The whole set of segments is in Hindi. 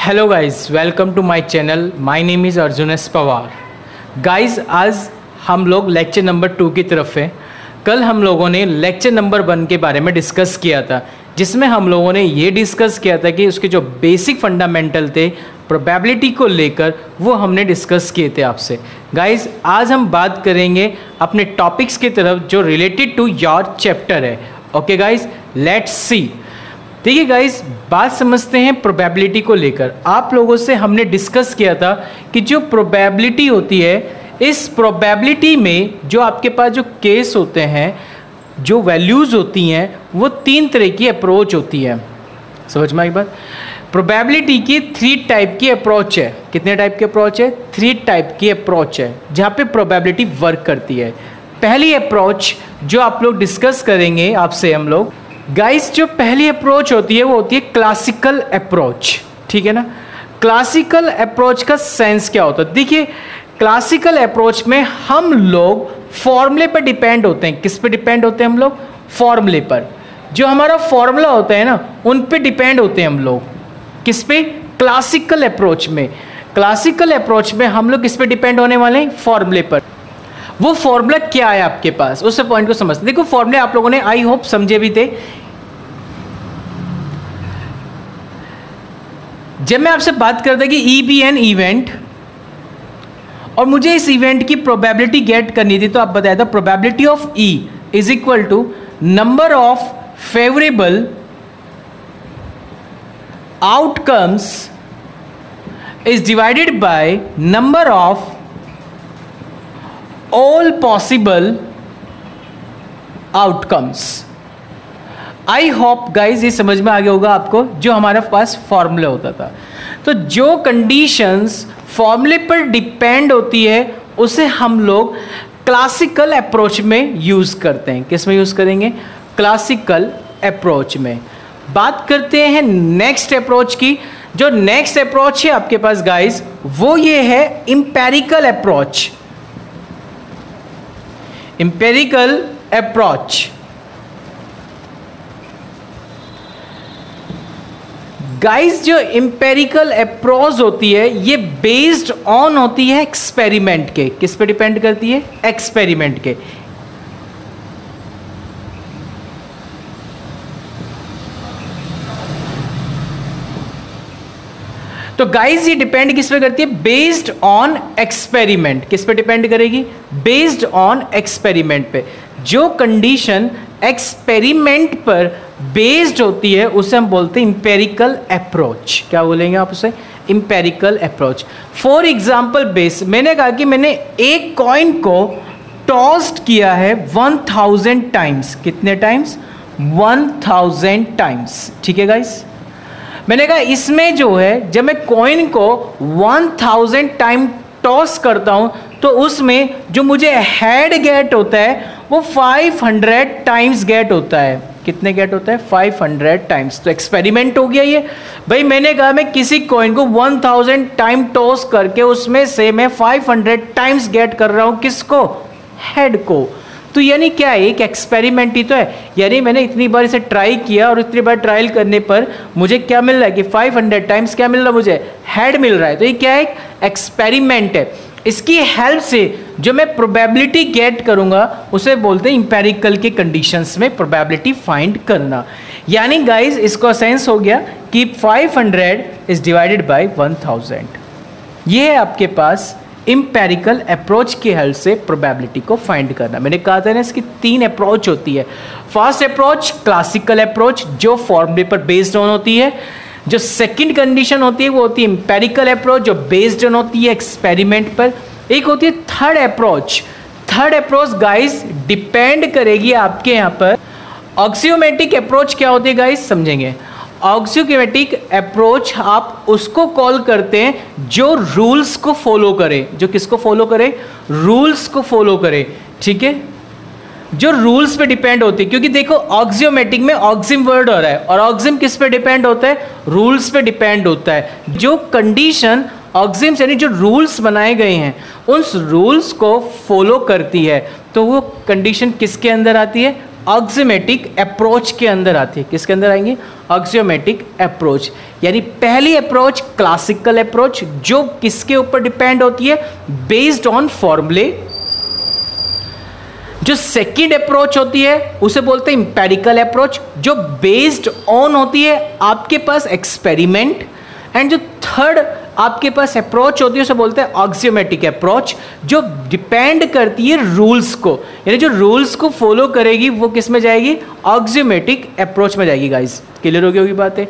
Hello guys, welcome to my channel. My name is Arjun S Pawar. Guys, आज हम लोग लेक्चर नंबर 2 की तरफ हैं। कल हम लोगों ने लेक्चर नंबर 1 के बारे में डिस्कस किया था, जिसमें हम लोगों ने ये डिस्कस किया था कि उसके जो बेसिक फंडामेंटल थे प्रोबेबिलिटी को लेकर, वो हमने डिस्कस किए थे आपसे। गाइस, आज हम बात करेंगे अपने टॉपिक्स की तरफ जो रिलेटेड टू योर चैप्टर है। Okay guys, let's see. देखिए गाइस, बात समझते हैं प्रोबेबिलिटी को लेकर। आप लोगों से हमने डिस्कस किया था कि जो प्रोबेबिलिटी होती है, इस प्रोबेबिलिटी में जो आपके पास जो केस होते हैं, जो वैल्यूज़ होती हैं, वो 3 तरह की अप्रोच होती है। समझ में आई बात? प्रोबेबिलिटी की 3 टाइप की अप्रोच है। कितने टाइप की अप्रोच है? 3 टाइप की अप्रोच है जहाँ पे प्रोबेबिलिटी वर्क करती है। पहली अप्रोच जो आप लोग डिस्कस करेंगे आपसे हम लोग, गाइस, जो पहली अप्रोच होती है वो होती है क्लासिकल अप्रोच। ठीक है ना? क्लासिकल अप्रोच का सेंस क्या होता है? देखिए, क्लासिकल अप्रोच में हम लोग फॉर्मूले पर डिपेंड होते हैं। किस पे डिपेंड होते हैं हम लोग? फॉर्मूले पर। जो हमारा फॉर्मूला होता है ना, उन पे डिपेंड होते हैं हम लोग। किस पे? क्लासिकल अप्रोच में। क्लासिकल अप्रोच में हम लोग किस पे डिपेंड होने वाले हैं? फॉर्मूले पर। वो फॉर्मूला क्या है आपके पास, उस पॉइंट को समझते। देखो, फॉर्मूले आप लोगों ने आई होप समझे भी थे। जब मैं आपसे बात करता कि ई बी एन इवेंट और मुझे इस इवेंट की प्रोबेबिलिटी गेट करनी थी, तो आप बताया था probability of E is equal to number of favourable outcomes is divided by number of all possible outcomes. I hope guys ये समझ में आ गया होगा आपको, जो हमारे पास फॉर्मूला होता था। तो जो कंडीशंस फॉर्मूले पर डिपेंड होती है, उसे हम लोग क्लासिकल अप्रोच में यूज करते हैं। किस में यूज करेंगे? क्लासिकल अप्रोच में। बात करते हैं नेक्स्ट अप्रोच की। जो नेक्स्ट अप्रोच है आपके पास गाइज, वो ये है empirical approach. Empirical approach guys, जो इंपेरिकल अप्रोच होती है, ये बेस्ड ऑन होती है एक्सपेरिमेंट के। किस पे डिपेंड करती है? एक्सपेरिमेंट के। तो गाइस, ये डिपेंड किस पे करती है? Based on experiment. किस पे डिपेंड करेगी? बेस्ड ऑन एक्सपेरिमेंट पे। जो कंडीशन एक्सपेरिमेंट पर बेस्ड होती है, उसे हम बोलते हैं इंपेरिकल अप्रोच। क्या बोलेंगे आप उसे? Empirical approach. For example base, मैंने कहा कि मैंने एक कॉइन को टॉस्ड किया है 1000 टाइम्स। कितने टाइम्स? 1000 टाइम्स। ठीक है गाइस, मैंने कहा इसमें जो है, जब मैं कॉइन को 1000 टाइम टॉस करता हूं, तो उसमें जो मुझे हेड गेट होता है वो 500 टाइम्स गेट होता है। कितने गेट होता है? 500 टाइम्स। तो एक्सपेरिमेंट हो गया ये भाई। मैंने कहा मैं किसी कॉइन को 1000 टाइम टॉस करके उसमें से मैं 500 टाइम्स गेट कर रहा हूं। किसको? हेड को। तो यानी क्या है? एक एक्सपेरिमेंट ही तो है। यानी मैंने इतनी बार इसे ट्राई किया और इतनी बार ट्रायल करने पर मुझे क्या मिल रहा है कि 500 टाइम्स क्या मिल रहा है? मुझे हेड मिल रहा है। तो ये क्या है? एक एक्सपेरिमेंट है। इसकी हेल्प से जो मैं प्रोबेबिलिटी गेट करूंगा, उसे बोलते हैं इंपेरिकल के कंडीशंस में प्रोबेबिलिटी फाइंड करना। यानी गाइस, इसका सेंस हो गया कि 500 इज डिवाइडेड बाय 1000। ये है आपके पास इंपेरिकल अप्रोच की हेल्प से प्रोबेबिलिटी को फाइंड करना। मैंने कहा था ना, इसकी 3 अप्रोच होती है। फर्स्ट अप्रोच क्लासिकल अप्रोच, जो फॉर्मूले पर बेस्ड ऑन होती है। जो सेकंड कंडीशन होती है वो होती है इंपेरिकल अप्रोच, जो बेस्ड ऑन होती है एक्सपेरिमेंट पर। एक होती है third approach. Third approach guys depend करेगी आपके यहाँ पर ऑक्सियोमेटिक अप्रोच। क्या होती है गाइस? समझेंगे। ऑक्सियोमेटिक अप्रोच आप उसको कॉल करते हैं जो रूल्स को फॉलो करे। जो किसको फॉलो करे? रूल्स को फॉलो करे। ठीक है, जो रूल्स पे डिपेंड होती है। क्योंकि देखो, ऑक्सियोमेटिक में ऑक्सिम वर्ड हो रहा है, और ऑक्सिम किस पे डिपेंड होता है? रूल्स पे डिपेंड होता है। जो कंडीशन ऑक्सिम्स यानी जो रूल्स बनाए गए हैं, उन रूल्स को फॉलो करती है, तो वो कंडीशन किसके अंदर आती है? ऑक्सियोमेटिक अप्रोच के अंदर आती है। किसके अंदर आएंगी? ऑक्सियोमेटिक अप्रोच। यानी पहली अप्रोच क्लासिकल अप्रोच, जो किसके ऊपर डिपेंड होती है? बेस्ड ऑन फॉर्मूले। जो सेकेंड अप्रोच होती है उसे बोलते हैं इंपेरिकल अप्रोच, जो बेस्ड ऑन होती है आपके पास एक्सपेरिमेंट। एंड जो थर्ड आपके पास अप्रोच होती है उसे बोलते हैं ऑक्सियोमेटिक अप्रोच, जो डिपेंड करती है रूल्स को, यानी जो रूल्स को फॉलो करेगी वो किस में जाएगी? ऑक्सियोमेटिक अप्रोच में जाएगी। गाइस क्लियर हो गई होगी बातें?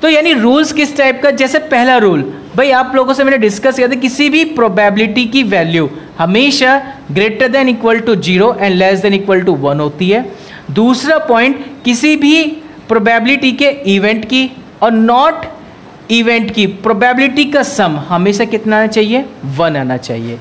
तो यानी रूल्स किस टाइप का? जैसे पहला रूल भाई आप लोगों से मैंने डिस्कस किया था, किसी भी प्रोबेबिलिटी की वैल्यू हमेशा greater than equal to 0 and less than equal to 1 होती है। दूसरा पॉइंट, किसी भी प्रोबेबिलिटी के इवेंट की और नॉट इवेंट की प्रोबेबिलिटी का सम हमेशा कितना आना चाहिए? 1 आना चाहिए।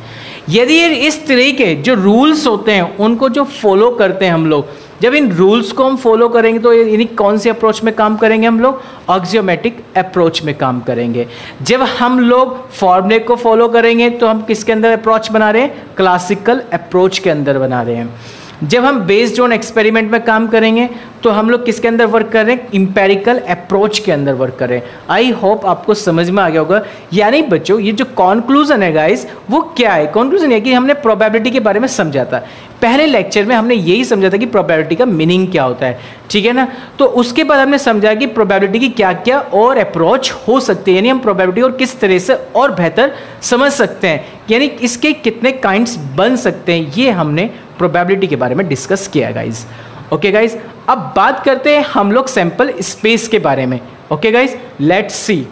यदि इस तरह के जो रूल्स होते हैं उनको जो फॉलो करते हैं हम लोग, जब इन रूल्स को हम फॉलो करेंगे तो यानी कौन सी अप्रोच में काम करेंगे हम लोग? ऑक्सियोमेटिक अप्रोच में काम करेंगे। जब हम लोग फॉर्मूले को फॉलो करेंगे तो हम किसके अंदर अप्रोच बना रहे हैं? क्लासिकल अप्रोच के अंदर बना रहे हैं। जब हम बेस्ड ऑन एक्सपेरिमेंट में काम करेंगे तो हम लोग किसके अंदर वर्क कर रहे हैं? इंपेरिकल अप्रोच के अंदर वर्क कर रहे हैं। आई होप आपको समझ में आ गया होगा। यानी बच्चों ये जो कॉन्क्लूजन है गाइस, वो क्या है? कॉन्क्लूजन है कि हमने प्रोबेबिलिटी के बारे में समझा था। पहले लेक्चर में हमने यही समझा था कि प्रोबेबिलिटी का मीनिंग क्या होता है, ठीक है ना। तो उसके बाद हमने समझा कि प्रोबेबिलिटी की क्या क्या और अप्रोच हो सकते हैं, यानी हम प्रोबेबिलिटी और किस तरह से और बेहतर समझ सकते हैं, यानी इसके कितने काइंड्स बन सकते हैं, ये हमने प्रोबेबिलिटी के बारे में डिस्कस किया गाइज। ओके गाइज, अब बात करते हैं हम लोग सैंपल स्पेस के बारे में। Okay guys, let's see.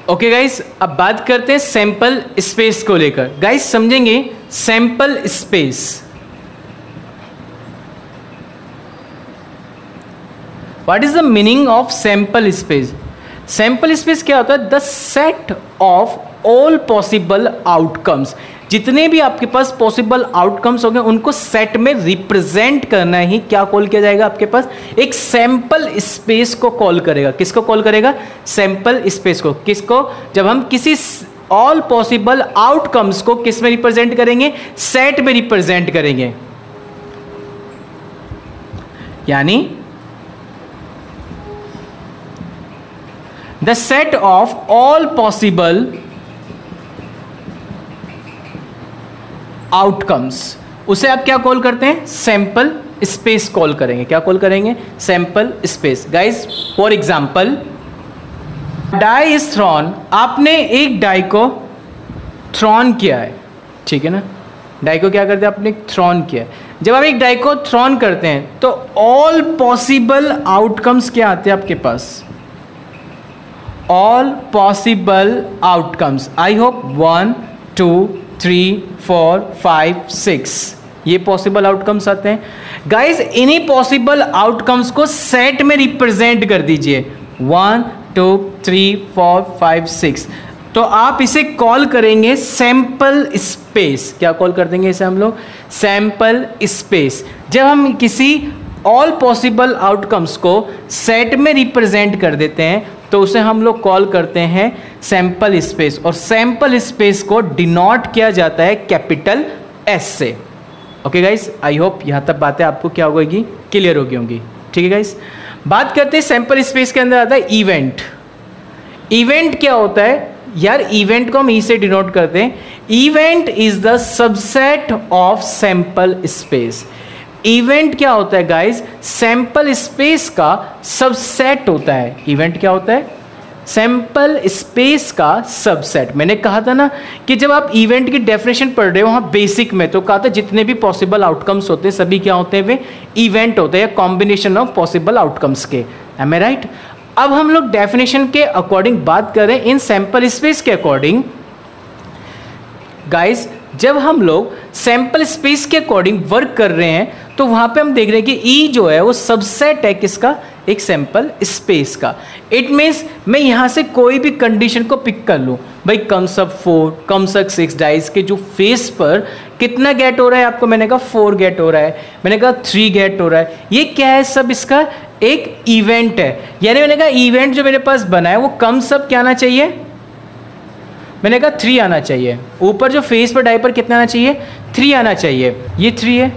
Okay guys, अब बात करते हैं सैंपल स्पेस को लेकर। गाइज समझेंगे sample space. What is the meaning of sample space? Sample space क्या होता है? The set of all possible outcomes. जितने भी आपके पास पॉसिबल आउटकम्स होंगे उनको सेट में रिप्रेजेंट करना ही क्या कॉल किया जाएगा? आपके पास एक सैंपल स्पेस को कॉल करेगा। किसको कॉल करेगा? सैंपल स्पेस को। किसको? जब हम किसी ऑल पॉसिबल आउटकम्स को किस में रिप्रेजेंट करेंगे? सेट में रिप्रेजेंट करेंगे। यानी the set of all possible outcomes, उसे आप क्या कॉल करते हैं? सैंपल स्पेस कॉल करेंगे। क्या कॉल करेंगे? Sample space. Guys for example, die is thrown. आपने एक डाई को थ्रॉन किया है, ठीक है ना। डाई को क्या करते हैं? आपने थ्रॉन किया है। जब आप एक डाई को थ्रॉन करते हैं तो ऑल पॉसिबल आउटकम्स क्या आते हैं आपके पास? All possible outcomes. I hope 1 2 3 4 5 6 ये पॉसिबल आउटकम्स आते हैं। गाइस इन्हीं पॉसिबल आउटकम्स को सेट में रिप्रेजेंट कर दीजिए। 1 2 3 4 5 6। तो आप इसे कॉल करेंगे सैंपल स्पेस। क्या कॉल कर देंगे इसे हम लोग? Sample space. जब हम किसी ऑल पॉसिबल आउटकम्स को सेट में रिप्रेजेंट कर देते हैं तो उसे हम लोग कॉल करते हैं सैंपल स्पेस। और सैंपल स्पेस को डिनोट किया जाता है कैपिटल एस से। ओके गाइस, आई होप यहाँ तक बातें आपको क्या होगी? क्लियर होगी होंगी। ठीक है गाइस, बात करते हैं सैंपल स्पेस के अंदर आता है इवेंट। इवेंट क्या होता है यार? इवेंट को हम ई से डिनोट करते हैं। Event is the subset of sample space. Event क्या होता है गाइस? सैंपल स्पेस का सबसेट होता है। इवेंट क्या होता है? सैंपल स्पेस का सबसेट। मैंने कहा था ना कि जब आप इवेंट की डेफिनेशन पढ़ रहे हो वहां बेसिक में, तो कहा था जितने भी पॉसिबल आउटकम्स होते हैं सभी क्या होते हैं? वे इवेंट होते हैं, कॉम्बिनेशन ऑफ पॉसिबल आउटकम्स के। एम आई राइट? अब हम लोग डेफिनेशन के अकॉर्डिंग बात करें इन सैंपल स्पेस के अकॉर्डिंग। गाइस जब हम लोग सैंपल स्पेस के अकॉर्डिंग वर्क कर रहे हैं तो वहां पे हम देख रहे हैं कि ई जो है वो सबसेट है किसका? एक सैंपल स्पेस का। इट मीन्स मैं यहां से कोई भी कंडीशन को पिक कर लूं। भाई comes up 4, comes up 6 dice के जो फेस पर कितना गेट हो रहा है आपको? मैंने कहा 4 गेट हो रहा है, मैंने कहा 3 गेट हो रहा है। ये क्या है? सब इसका एक इवेंट है। यानी मैंने कहा इवेंट जो मेरे पास बना है वो कम्स अप क्या आना चाहिए? मैंने कहा 3 आना चाहिए। ऊपर जो फेस पर डाई पर कितना आना चाहिए? 3 आना चाहिए। ये 3 है।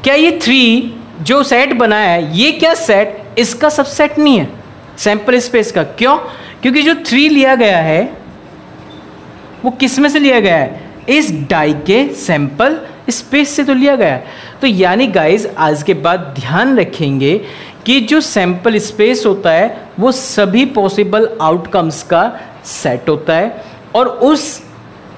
क्या ये 3 जो सेट बनाया है ये क्या सेट इसका सबसेट नहीं है सैंपल स्पेस का। क्यों? क्योंकि जो 3 लिया गया है वो किस में से लिया गया है? इस डाई के सैंपल स्पेस से तो लिया गया है। तो यानी गाइज आज के बाद ध्यान रखेंगे कि जो सैंपल स्पेस होता है वो सभी पॉसिबल आउटकम्स का सेट होता है और उस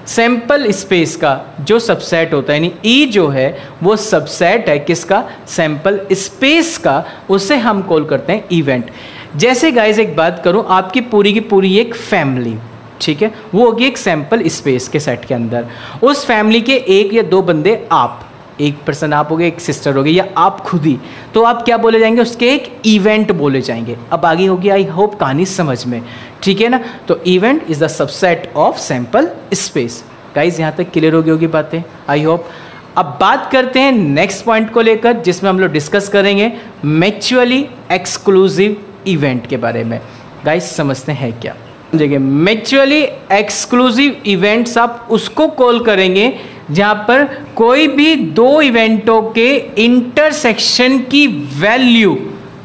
सैंपल स्पेस का जो सबसेट होता है यानी ई जो है वो सबसेट है किसका? सैंपल स्पेस का। उसे हम कॉल करते हैं इवेंट। जैसे गाइज एक बात करूं, आपकी पूरी की पूरी एक फैमिली, ठीक है, वो होगी एक सैंपल स्पेस के सेट के अंदर। उस फैमिली के 1 या 2 बंदे, आप एक पर्सन आप हो गए, एक सिस्टर हो गई या आप खुद ही, तो आप क्या बोले जाएंगे? उसके एक इवेंट बोले जाएंगे। अब आगे होगी आई होप कहानी समझ में, ठीक है ना। तो event is the subset of sample space. Guys यहाँ तक क्लियर होगी बातें आई होप। अब बात करते हैं नेक्स्ट पॉइंट को लेकर जिसमें हम लोग डिस्कस करेंगे म्यूचुअली एक्सक्लूसिव इवेंट के बारे में। गाइज समझते हैं क्या समझेंगे। म्यूचुअली एक्सक्लूसिव इवेंट्स आप उसको कॉल करेंगे जहां पर कोई भी 2 इवेंटों के इंटरसेक्शन की वैल्यू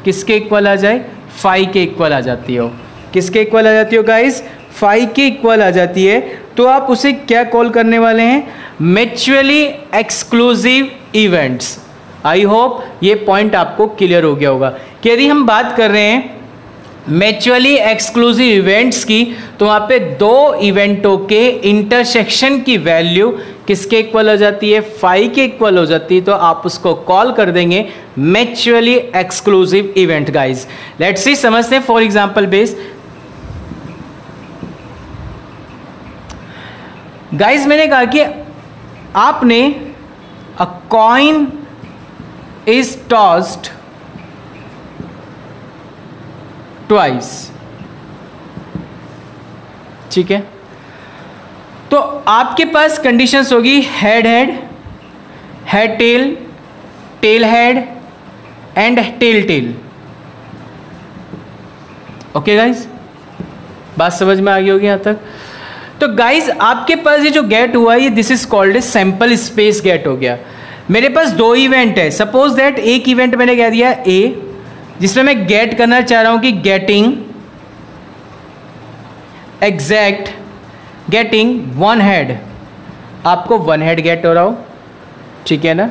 किसके इक्वल आ जाए? 5 के इक्वल आ जाती हो। किसके इक्वल आ जाती हो गाइस? 5 के इक्वल आ जाती है। तो आप उसे क्या कॉल करने वाले हैं? Mutually exclusive events. I hope ये पॉइंट आपको क्लियर हो गया होगा कि यदि हम बात कर रहे हैं म्यूचुअली एक्सक्लूसिव इवेंट्स की तो वहाँ पे 2 इवेंटों के इंटरसेक्शन की वैल्यू किसके इक्वल हो जाती है? 5 के इक्वल हो जाती है। तो आप उसको कॉल कर देंगे mutually exclusive event. Guys let's see समझते हैं फॉर एग्जांपल बेस। गाइज मैंने कहा कि आपने a coin is tossed twice, ठीक है। तो आपके पास कंडीशंस होगी head head, head tail, tail head and tail tail. Okay guys, बात समझ में आ गई होगी यहां तक। तो गाइज आपके पास ये जो गेट हुआ ये this is called a sample space get हो गया। मेरे पास 2 इवेंट है। सपोज दैट एक इवेंट मैंने कह दिया ए जिसमें मैं गेट करना चाह रहा हूं कि गेटिंग एग्जैक्ट गेटिंग 1 हेड, आपको 1 हेड गेट हो रहा हो, ठीक है ना।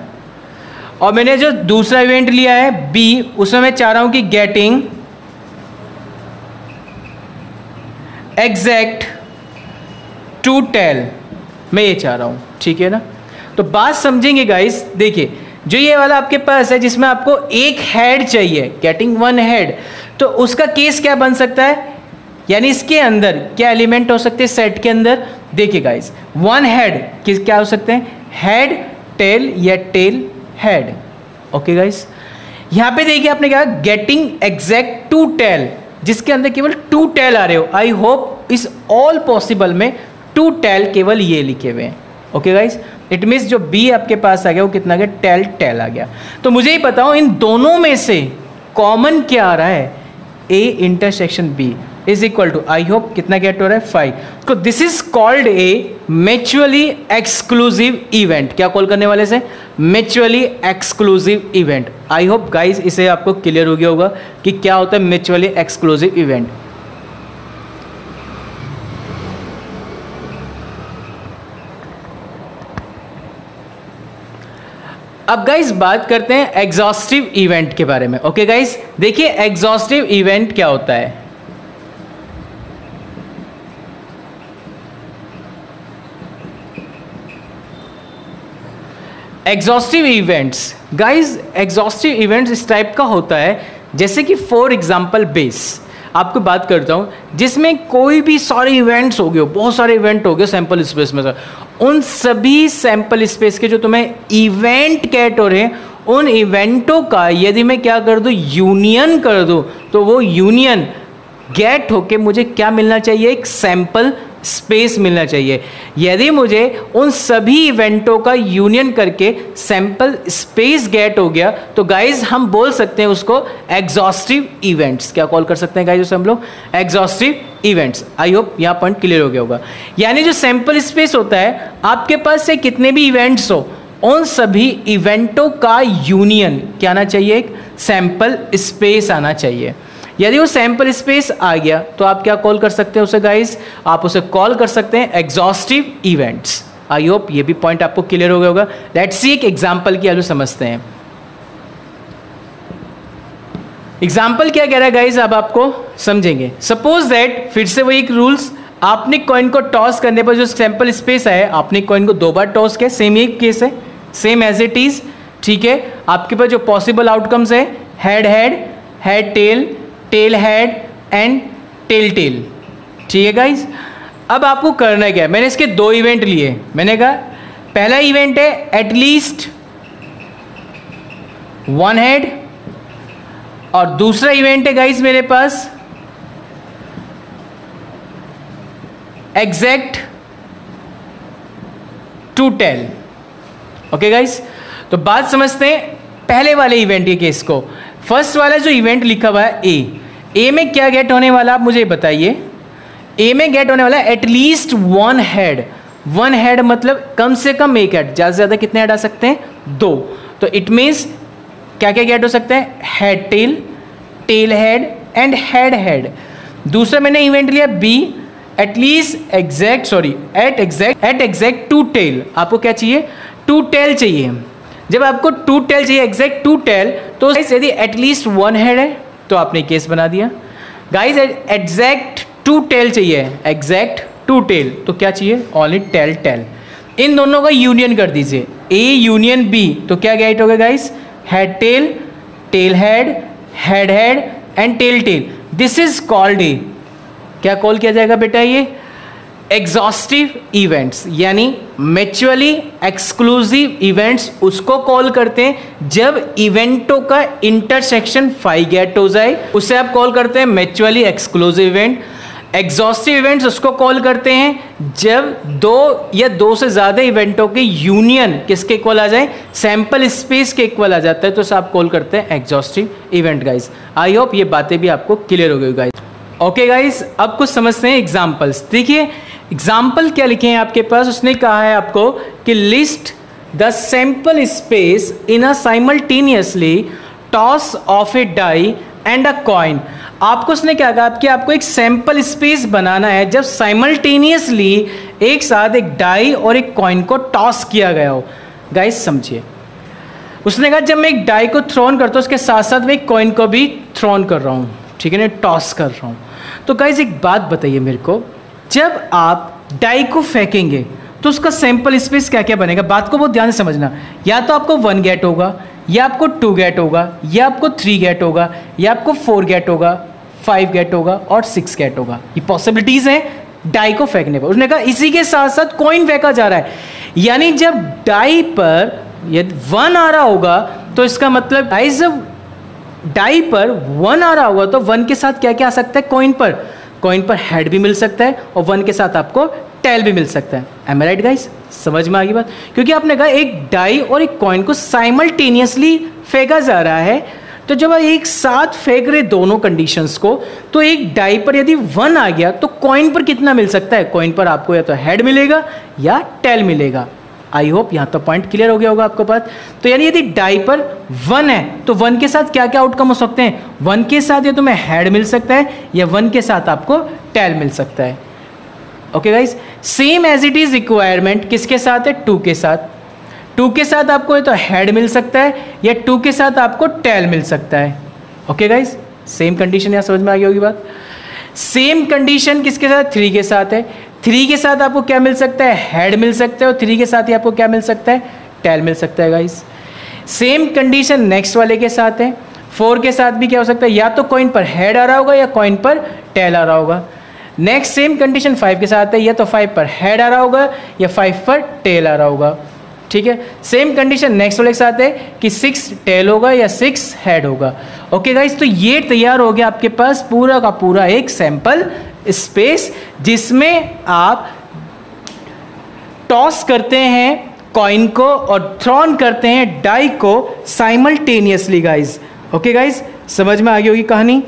और मैंने जो दूसरा इवेंट लिया है बी उसमें मैं चाह रहा हूं कि गेटिंग एग्जैक्ट 2 टेल, मैं ये चाह रहा हूं, ठीक है ना। तो बात समझेंगे गाइस। देखिए जो ये वाला आपके पास है जिसमें आपको 1 हेड चाहिए, गेटिंग 1 हेड, तो उसका केस क्या बन सकता है? यानी इसके अंदर क्या एलिमेंट हो सकते हैं सेट के अंदर? देखिए गाइस 1 हेड किस क्या हो सकते हैं? हेड टेल या टेल हेड। ओके गाइस, यहां पे देखिए आपने क्या गेटिंग एग्जैक्ट 2 टेल, जिसके अंदर केवल 2 टेल आ रहे हो। आई होप इस ऑल पॉसिबल में 2 टेल केवल ये लिखे हुए हैं। ओके गाइस, इट मीन्स जो बी आपके पास आ गया वो कितना गया? टेल टेल आ गया। तो मुझे ही बताओ इन दोनों में से कॉमन क्या आ रहा है? A intersection B is equal to, I hope कितना गेट हो रहा है? 5। तो this is called a mutually exclusive event. क्या कॉल करने वाले से? Mutually exclusive event. I hope guys इसे आपको क्लियर हो गया होगा कि क्या होता है म्यूचुअली एक्सक्लूसिव इवेंट। अब गाइस बात करते हैं एग्जॉस्टिव इवेंट के बारे में। ओके गाइस, देखिए एग्जॉस्टिव इवेंट क्या होता है। Exhaustive events, guys exhaustive events इस टाइप का होता है जैसे कि फॉर एग्जांपल बेस आपको बात करता हूं जिसमें कोई भी सारे इवेंट्स हो गए, बहुत सारे इवेंट हो गए सैंपल स्पेस में से, उन सभी सैंपल स्पेस के जो तुम्हें इवेंट गेट हो रहे हैं उन इवेंटों का यदि मैं क्या कर दूं? यूनियन कर दूं, तो वो यूनियन गेट होके मुझे क्या मिलना चाहिए? एक सैंपल स्पेस मिलना चाहिए। यदि मुझे उन सभी इवेंटों का यूनियन करके सैंपल स्पेस गेट हो गया तो गाइज हम बोल सकते हैं उसको एग्जॉस्टिव इवेंट्स। क्या कॉल कर सकते हैं गाइज उसे हम लोग? Exhaustive events. आई होप यहाँ पॉइंट क्लियर हो गया होगा। यानी जो सैंपल स्पेस होता है आपके पास से कितने भी इवेंट्स हो उन सभी इवेंटों का यूनियन क्या आना चाहिए, एक सैंपल स्पेस आना चाहिए। यदि वो सैंपल स्पेस आ गया तो आप क्या कॉल कर सकते हैं उसे गाइस, आप उसे कॉल कर सकते हैं एग्जॉस्टिव इवेंट्स। आई होप ये भी पॉइंट आपको क्लियर हो गया होगा। लेट्स सी एक एग्जांपल की हेल्प समझते हैं। एग्जाम्पल क्या कह रहा है गाइज, अब आपको समझेंगे। सपोज दैट, फिर से वही एक रूल्स, आपने कॉइन को टॉस करने पर जो सैंपल स्पेस है, आपने कॉइन को 2 बार टॉस किया, सेम एक केस है, सेम एज इट इज, ठीक है। आपके पास जो पॉसिबल आउटकम्स है, head head, head tail, tail head and tail tail, ठीक है गाइज। अब आपको करना क्या है, मैंने इसके 2 इवेंट लिए। मैंने कहा पहला इवेंट है एटलीस्ट 1 हेड, और दूसरा इवेंट है गाइस मेरे पास एग्जैक्ट 2 टेल। ओके गाइस, तो बात समझते हैं पहले वाले इवेंट के केस को। फर्स्ट वाला जो इवेंट लिखा हुआ है ए में क्या गेट होने वाला आप मुझे बताइए। ए में गेट होने वाला एटलीस्ट 1 हेड। 1 हेड मतलब कम से कम 1 हेड, ज़्यादा से ज़्यादा कितने हेड आ सकते हैं, 2। तो इट मीन्स क्या क्या गेट हो सकता है, head tail, tail head and head head. दूसरा मैंने इवेंट लिया B, at least exact at exact 2 tail. आपको क्या चाहिए, 2 टेल चाहिए। जब आपको 2 टेल चाहिए, एग्जैक्ट 2 टेल, तो यदि एटलीस्ट 1 हेड है तो आपने केस बना दिया। गाइस एग्जैक्ट 2 टेल चाहिए, एग्जैक्ट 2 टेल, तो क्या चाहिए, ओनली टेल टेल। इन दोनों का यूनियन कर दीजिए, ए यूनियन बी, तो क्या गेट होगा guys, head tail, tail head, head head and tail tail. This is called a, क्या कॉल किया जाएगा बेटा, ये एग्जॉस्टिव इवेंट्स, यानी म्यूचुअली एक्सक्लूसिव इवेंट्स उसको कॉल करते हैं जब इवेंटों का इंटरसेक्शन 5 गेट हो जाए, उसे आप कॉल करते हैं mutually exclusive event. Exhaustive events उसको कॉल करते हैं जब 2 या 2 से ज़्यादा इवेंटों के यूनियन किसके इक्वल आ जाए, सैंपल स्पेस के इक्वल आ जाता है, तो उसे आप कॉल करते हैं exhaustive event guys. I hope ये बातें भी आपको क्लियर हो गई गाइस। ओके गाइस, अब कुछ समझते हैं एग्जाम्पल्स। देखिए एग्जाम्पल क्या लिखे हैं आपके पास, उसने कहा है आपको कि list the sample space in a simultaneously toss of a die and a coin. आपको उसने क्या कहा कि आपको एक सैंपल स्पेस बनाना है जब साइमल्टेनियसली एक साथ एक डाई और एक कॉइन को टॉस किया गया हो। गाइस समझिए, उसने कहा जब मैं एक डाई को थ्रोन करता हूँ उसके साथ साथ मैं एक कॉइन को भी थ्रोन कर रहा हूँ, ठीक है ना, टॉस कर रहा हूँ। तो गाइस एक बात बताइए मेरे को, जब आप डाई को फेंकेंगे तो उसका सैंपल स्पेस क्या क्या बनेगा, बात को बहुत ध्यान से समझना। या तो आपको 1 गेट होगा, या आपको 2 गेट होगा, या आपको 3 गेट होगा, या आपको 4 गेट होगा, 5 गेट होगा और 6 गेट होगा। ये पॉसिबिलिटीज हैं डाई को फेंकने पर। उसने कहा इसी के साथ साथ कॉइन फेंका जा रहा है, यानी जब डाई पर यदि 1 आ रहा होगा तो इसका मतलब डाई पर 1 आ रहा होगा तो 1 के साथ क्या क्या आ सकता है, कॉइन पर हेड भी मिल सकता है और 1 के साथ आपको टेल भी मिल सकता है। एम आई राइट गाइस, समझ में आ गई बात, क्योंकि आपने कहा एक डाई और एक कॉइन को साइमल्टेनियसली फेंका जा रहा है, तो जब आप एक साथ फेंक रहे दोनों कंडीशंस को, तो एक डाई पर यदि 1 आ गया तो कॉइन पर कितना मिल सकता है, कॉइन पर आपको या तो हेड मिलेगा या टेल मिलेगा। आई होप यहाँ तो पॉइंट क्लियर हो गया होगा आपको बात। तो यानी यदि डाई पर 1 है तो 1 के साथ क्या क्या आउटकम हो सकते हैं, 1 के साथ या तो मैं हेड मिल सकता है या 1 के साथ आपको टेल मिल सकता है। Okay guys, same as it is requirement किसके साथ है, 2 के साथ। 2 के साथ आपको तो हेड मिल सकता है या 2 के साथ आपको टेल मिल सकता है। ओके गाइस, सेम कंडीशन यहाँ समझ में आ गई होगी बात। सेम कंडीशन किसके साथ, 3 के साथ है। 3 के साथ आपको क्या मिल सकता है, हेड मिल सकता है, और 3 के साथ ही आपको क्या मिल सकता है, टेल मिल सकता है गाइस। सेम कंडीशन नेक्स्ट वाले के साथ है। 4 के साथ भी क्या हो सकता है, या तो कॉइन पर हेड आ रहा होगा या कॉइन पर टेल आ रहा होगा। नेक्स्ट सेम कंडीशन 5 के साथ है, या तो 5 पर हेड आ रहा होगा या 5 पर टेल आ रहा होगा, ठीक है। सेम कंडीशन नेक्स्ट वाले के साथ है कि 6 टेल होगा या 6 हेड होगा। ओके गाइस, तो ये तैयार हो गया आपके पास पूरा का पूरा एक सैंपल स्पेस, जिसमें आप टॉस करते हैं कॉइन को और थ्रोन करते हैं डाई को साइमल्टेनियसली गाइस। ओके गाइस, समझ में आ गई होगी कहानी।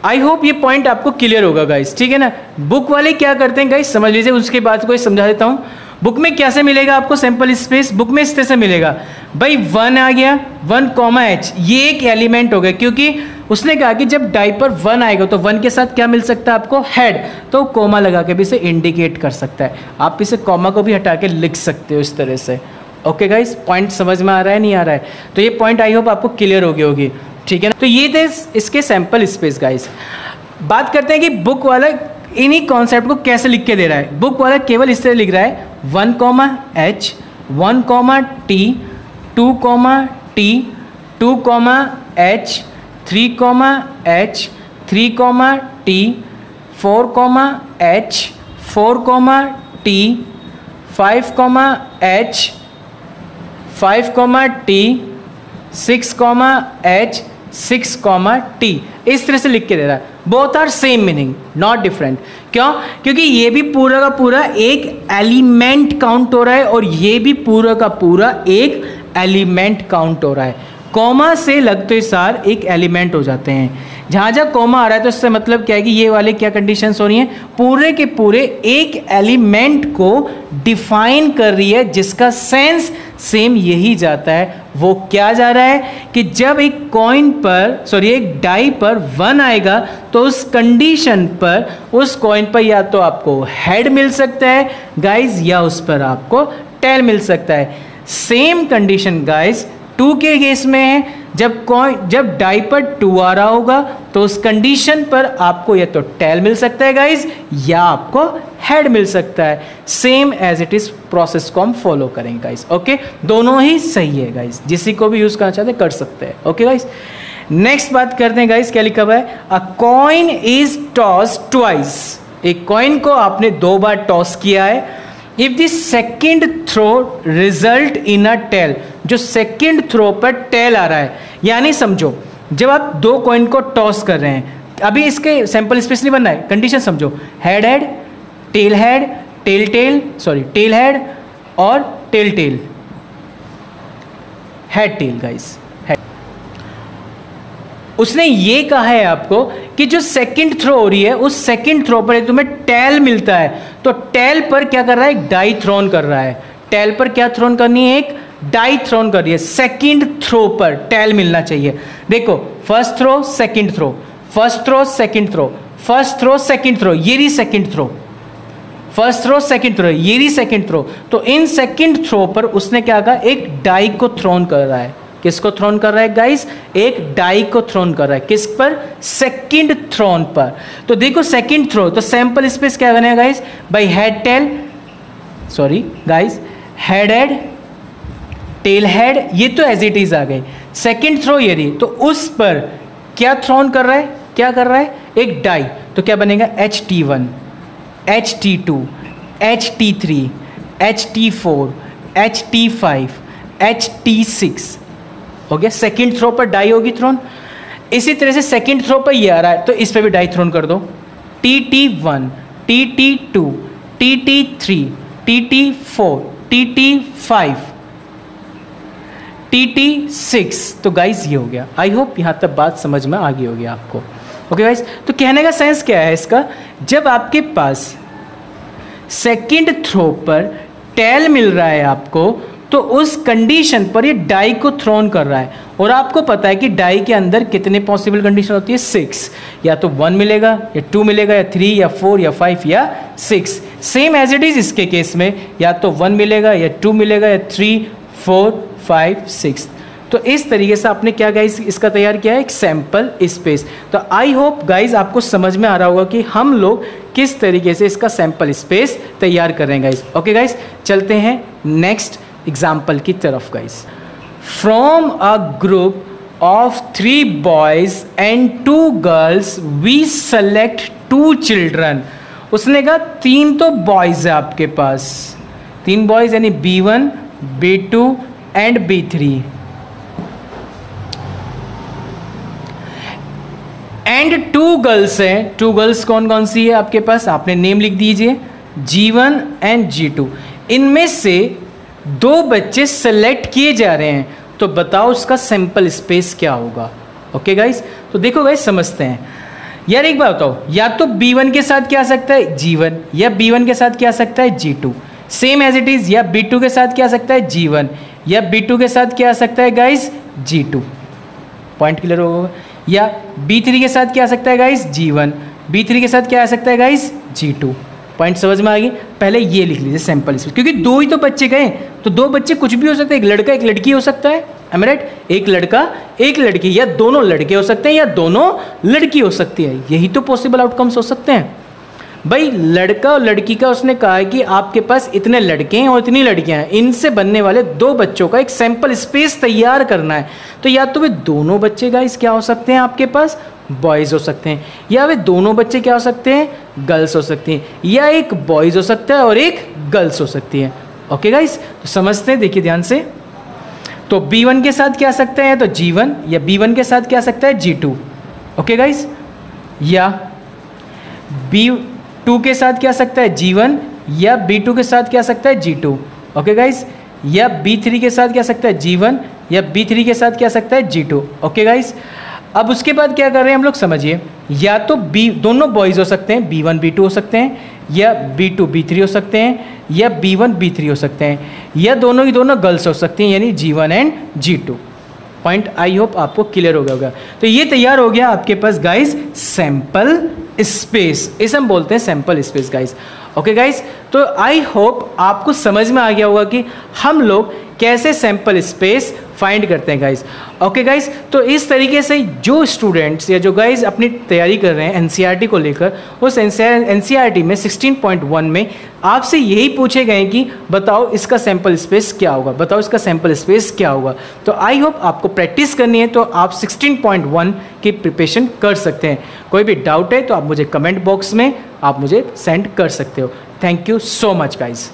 आई होप ये पॉइंट आपको क्लियर होगा गाइस, ठीक है ना। बुक वाले क्या करते हैं गाइस, समझ लीजिए, उसके बाद कोई समझा देता हूँ। बुक में कैसे मिलेगा आपको सैंपल स्पेस? बुक में इस तरह से मिलेगा भाई, 1 आ गया 1, ये एक एलिमेंट हो गया, क्योंकि उसने कहा कि जब डाई पर 1 आएगा तो 1 के साथ क्या मिल सकता है आपको? हेड। तो कोमा लगा के भी इसे इंडिकेट कर सकता है। आप इसे कोमा को भी हटा के लिख सकते हो इस तरह से। ओके गाइस, पॉइंट समझ में आ रहा है नहीं आ रहा है? तो ये पॉइंट आई होप आपको क्लियर हो गई होगी, ठीक है ना? तो ये थे इसके सैंपल स्पेस गाइस। बात करते हैं कि बुक वाला इन्हीं कॉन्सेप्ट को कैसे लिख के दे रहा है। बुक वाला केवल इस तरह लिख रहा है 1, H, 1, T, 2, T, 2, H, 3, H, 3, T, 4, H, 4, T, 5, H, 5, T, 6, H, 6, T, इस तरह से लिख के दे रहा है। Both are same meaning, not different. क्यों? क्योंकि ये भी पूरा का पूरा एक एलिमेंट काउंट हो रहा है और ये भी पूरा का पूरा एक एलिमेंट काउंट हो रहा है। कॉमा से लगते सार एक एलिमेंट हो जाते हैं। जहाँ जहाँ कॉमा आ रहा है तो इससे मतलब क्या है कि ये वाले क्या कंडीशंस हो रही हैं? पूरे के पूरे एक एलिमेंट को डिफाइन कर रही है, जिसका सेंस सेम यही जाता है। वो क्या जा रहा है कि जब एक कॉइन पर एक डाई पर 1 आएगा तो उस कंडीशन पर उस कॉइन पर या तो आपको हेड मिल सकता है गाइज, या उस पर आपको टेल मिल सकता है। सेम कंडीशन गाइज 2 के केस में है। जब डाई पर 2 आ रहा होगा तो उस कंडीशन पर आपको या तो टेल मिल सकता है गाइज, या आपको हेड मिल सकता है। Same as it is process को हम फॉलो करेंगे गाइज। ओके, दोनों ही सही है गाइज, जिसी को भी यूज करना चाहते कर सकते हैं। ओके गाइज, नेक्स्ट बात करते हैं गाइज, क्या लिखा हुआ है? A coin is toss twice. एक कॉइन को आपने 2 बार टॉस किया है। If the second throw result in a tail, जो सेकेंड थ्रो पर टेल आ रहा है, यानी समझो जब आप 2 कॉइन को टॉस कर रहे हैं, अभी इसके सैंपल स्पेस नहीं बनना है, कंडीशन समझो, head head, tail head, tail tail, tail head और tail tail, head tail guys. उसने ये कहा है आपको कि जो सेकंड थ्रो हो रही है उस सेकंड थ्रो पर तुम्हें टेल मिलता है, तो टेल पर क्या कर रहा है? एक डाई थ्रोन कर रहा है। टेल पर क्या थ्रोन करनी है? एक डाई थ्रोन कर रही है। सेकंड थ्रो पर टेल मिलना चाहिए। देखो, first throw second throw, first throw second throw, first throw second throw, ये रही second throw, first throw second throw, ये रही सेकंड थ्रो। तो इन सेकंड थ्रो पर उसने क्या कहा? एक डाई को थ्रोन कर रहा है। किसको थ्रोन कर रहा है गाइस? एक डाई को थ्रोन कर रहा है। किस पर? सेकंड थ्रोन पर। तो देखो सेकंड थ्रो, तो सैंपल स्पेस क्या बनेगा guys? Bye head tail, guys, head head, tail head, ये तो एज इट इज आ गई। सेकंड थ्रो ये रही, तो उस पर क्या थ्रोन कर रहा है? क्या कर रहा है? एक डाई। तो क्या बनेगा? HT1, HT2, HT3, HT4, HT5, HT6 हो गया। सेकंड थ्रो पर डाई होगी थ्रोन। इसी तरह से सेकंड थ्रो पर ये आ रहा है तो इस पर भी डाई थ्रोन कर दो। TT1, TT2, TT3, TT4, TT5, TT6। तो गाइज ये हो गया। आई होप यहाँ तक बात समझ में आ गई होगी आपको। ओके गाइज, तो कहने का सेंस क्या है इसका? जब आपके पास सेकंड थ्रो पर टेल मिल रहा है आपको, तो उस कंडीशन पर ये डाई को थ्रोन कर रहा है, और आपको पता है कि डाई के अंदर कितने पॉसिबल कंडीशन होती है? 6। या तो 1 मिलेगा, या 2 मिलेगा, या 3, या 4, या 5, या 6। सेम एज इट इज इसके केस में, या तो 1 मिलेगा, या 2 मिलेगा, या 3, 4, 5, 6। तो इस तरीके से आपने क्या गाइस इसका तैयार किया है? एक सैंपल स्पेस। तो आई होप गाइस आपको समझ में आ रहा होगा कि हम लोग किस तरीके से इसका सैंपल स्पेस तैयार करेंगे गाइस। ओके गाइस, चलते हैं नेक्स्ट एग्जाम्पल की तरफ guys. From a group of 3 boys and 2 girls we select 2 children. उसने कहा 3 तो बॉयज है आपके पास, 3 बॉयज यानी B1, B2 and B3, and 2 girls हैं। 2 गर्ल्स कौन कौन सी है आपके पास? आपने नेम लिख दीजिए, G1 एंड G2। इनमें से 2 बच्चे सेलेक्ट किए जा रहे हैं, तो बताओ उसका सैंपल स्पेस क्या होगा? ओके गाइस, तो देखो गाइस समझते हैं यार। एक बात बताओ, या तो B1 के साथ क्या आ सकता है? G1, या B1 के साथ क्या आ सकता है? G2। Same as it is, या B2 के साथ क्या आ सकता है G1, या B2 के साथ क्या आ सकता है गाइस G2, पॉइंट क्लियर होगा। या B3 के साथ क्या आ सकता है गाइस G1, B3 के साथ क्या आ सकता है गाइस G2, पॉइंट समझ में आ गई। पहले ये लिख लीजिए सैंपल स्पेस, क्योंकि दो ही तो बच्चे गए, तो दो बच्चे कुछ भी हो सकते हैं, एक लड़का एक लड़की हो सकता है, am I right? एक लड़का एक लड़की, या दोनों लड़के हो सकते हैं, या दोनों लड़की हो सकती है, यही तो पॉसिबल आउटकम्स हो सकते हैं। भाई लड़का और लड़की का उसने कहा है कि आपके पास इतने लड़के हैं और इतनी लड़कियां हैं, इनसे बनने वाले दो बच्चों का एक सैंपल स्पेस तैयार करना है। तो या तो वे दोनों बच्चे गाइस क्या हो सकते हैं, आपके पास बॉयज़ हो सकते हैं, या वे दोनों बच्चे क्या हो सकते हैं, गर्ल्स हो सकती हैं, या एक बॉयज़ हो सकता है और एक गर्ल्स हो सकती है। ओके गाइस, तो समझते हैं, देखिए ध्यान से। तो B1 के साथ क्या आ सकता है, तो G1, या B1 के साथ क्या आ सकता है G2। ओके गाइस, या B2 के साथ क्या आ सकता है G1, या B2 के साथ क्या आ सकता है G2। ओके गाइस, या B3 के साथ क्या आ सकता है G1, या B3 के साथ क्या आ सकता है G2। ओके गाइस, अब उसके बाद क्या कर रहे हैं हम लोग, समझिए। या तो दोनों बॉयज़ हो सकते हैं, B1 B2 हो सकते हैं, या B2 B3 हो सकते हैं, या B1 B3 हो सकते हैं, या दोनों ही दोनों गर्ल्स हो सकती हैं, यानी G1 and G2। Point I hope आपको क्लियर हो गया होगा। तो ये तैयार हो गया आपके पास गाइस सैंपल स्पेस, इसे हम बोलते हैं sample space guys. Okay guys, तो आई होप आपको समझ में आ गया होगा कि हम लोग कैसे सैंपल स्पेस फाइंड करते हैं गाइस। ओके गाइस, तो इस तरीके से जो स्टूडेंट्स या जो गाइस अपनी तैयारी कर रहे हैं एनसीईआरटी को लेकर, उस एनसीईआरटी में 16.1 में आपसे यही पूछे गए कि बताओ इसका सैंपल स्पेस क्या होगा, बताओ इसका सैंपल स्पेस क्या होगा। तो आई होप आपको प्रैक्टिस करनी है, तो आप 16.1 की प्रिपरेशन कर सकते हैं। कोई भी डाउट है तो आप मुझे कमेंट बॉक्स में आप मुझे सेंड कर सकते हो। Thank you so much guys.